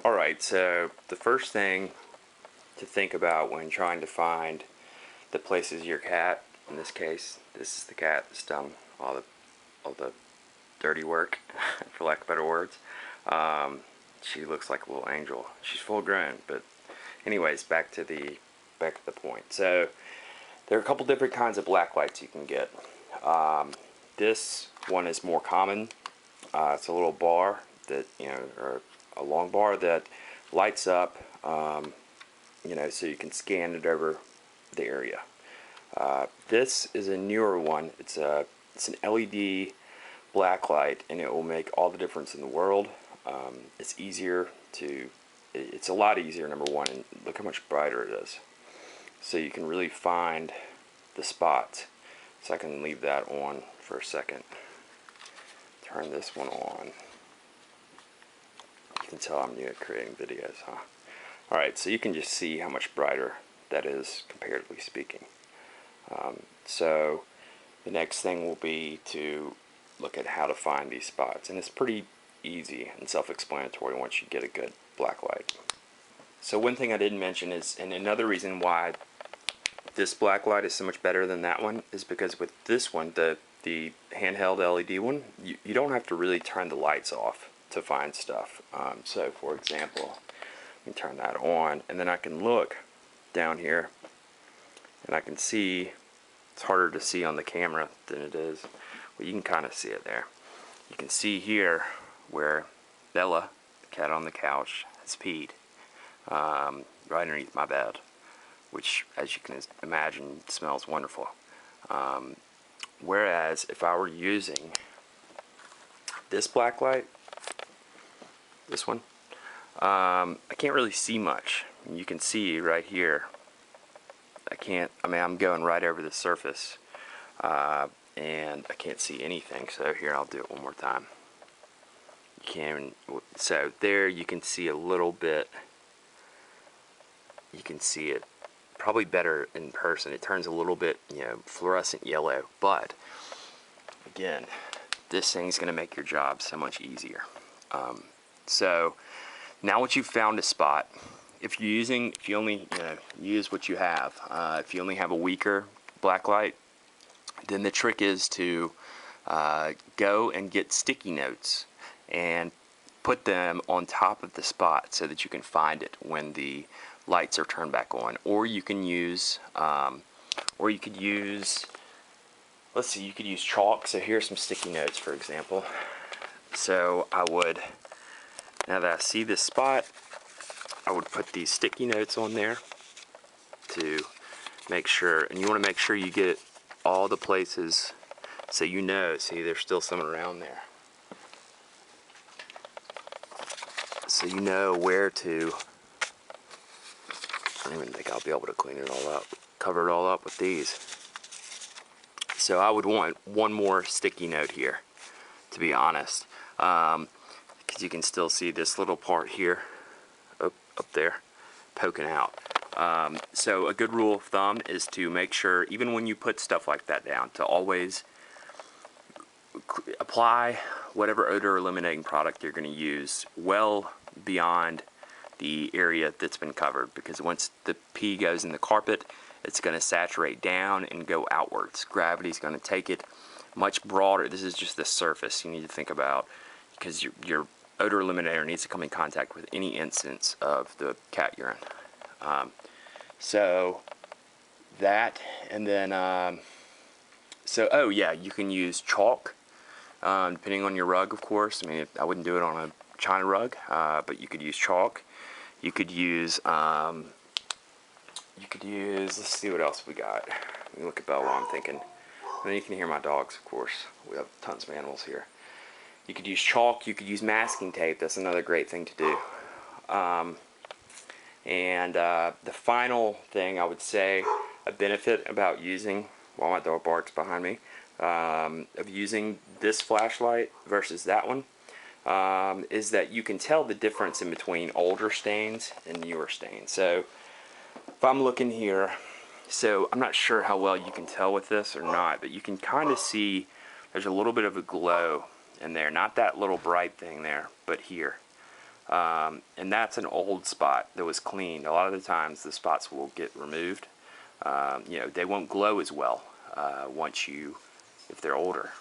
Alright, so the first thing to think about when trying to find the places your cat, in this case, this is the cat that's done all the dirty work, for lack of better words. She looks like a little angel. She's full grown, but anyways, back to the point. So there are a couple different kinds of blacklights you can get. This one is more common. It's a little bar that, or a long bar that lights up, so you can scan it over the area. This is a newer one. It's an LED blacklight, and it will make all the difference in the world. It's a lot easier, number one, and look how much brighter it is. So you can really find the spots. So I can leave that on for a second. Turn this one on. You can tell I'm new at creating videos, huh? Alright, so you can just see how much brighter that is, comparatively speaking. So the next thing will be to look at how to find these spots, and it's pretty easy and self-explanatory once you get a good black light. So one thing I didn't mention is, and another reason why this black light is so much better than that one, is because with this one, the handheld LED one, you don't have to really turn the lights off to find stuff. So for example, let me turn that on, and then I can look down here and I can see. It's harder to see on the camera than it is. Well, you can kind of see it there. You can see here where Bella, the cat on the couch, has peed right underneath my bed, which, as you can imagine, smells wonderful. Whereas if I were using this black light, this one, I can't really see much. You can see right here. I'm going right over the surface, and I can't see anything. So here, I'll do it one more time. So there you can see a little bit. You can see it probably better in person. It turns a little bit, fluorescent yellow, but again, this thing's going to make your job so much easier. So now once you've found a spot, if you only use what you have, if you only have a weaker black light, then the trick is to go and get sticky notes and put them on top of the spot so that you can find it when the lights are turned back on. Or you can use, you could use chalk. So here's some sticky notes, for example. So now that I see this spot, I would put these sticky notes on there to make sure, and you want to make sure you get all the places so see there's still some around there. So you know where to, I don't even think I'll be able to clean it all up, cover it all up with these. So I would want one more sticky note here, to be honest, because you can still see this little part here, up there, poking out. So a good rule of thumb is to make sure, even when you put stuff like that down, to always apply whatever odor eliminating product you're going to use well beyond the area that's been covered, because once the pee goes in the carpet, it's going to saturate down and go outwards. Gravity's going to take it much broader. This is just the surface you need to think about, because your odor eliminator needs to come in contact with any instance of the cat urine. So that, and then oh yeah, you can use chalk, depending on your rug, of course. I wouldn't do it on a china rug, but you could use chalk. You could use let's see what else we got. Let me look at Bella while I'm thinking. And then you can hear my dogs, of course. We have tons of animals here. You could use chalk, you could use masking tape. That's another great thing to do. The final thing I would say, a benefit about using, while my dog barks behind me, of using this flashlight versus that one, is that you can tell the difference in between older stains and newer stains. So if I'm looking here, so I'm not sure how well you can tell with this or not, but you can kind of see there's a little bit of a glow in there. Not that little bright thing there, but here. And that's an old spot that was cleaned. A lot of the times the spots will get removed. You know, they won't glow as well if they're older.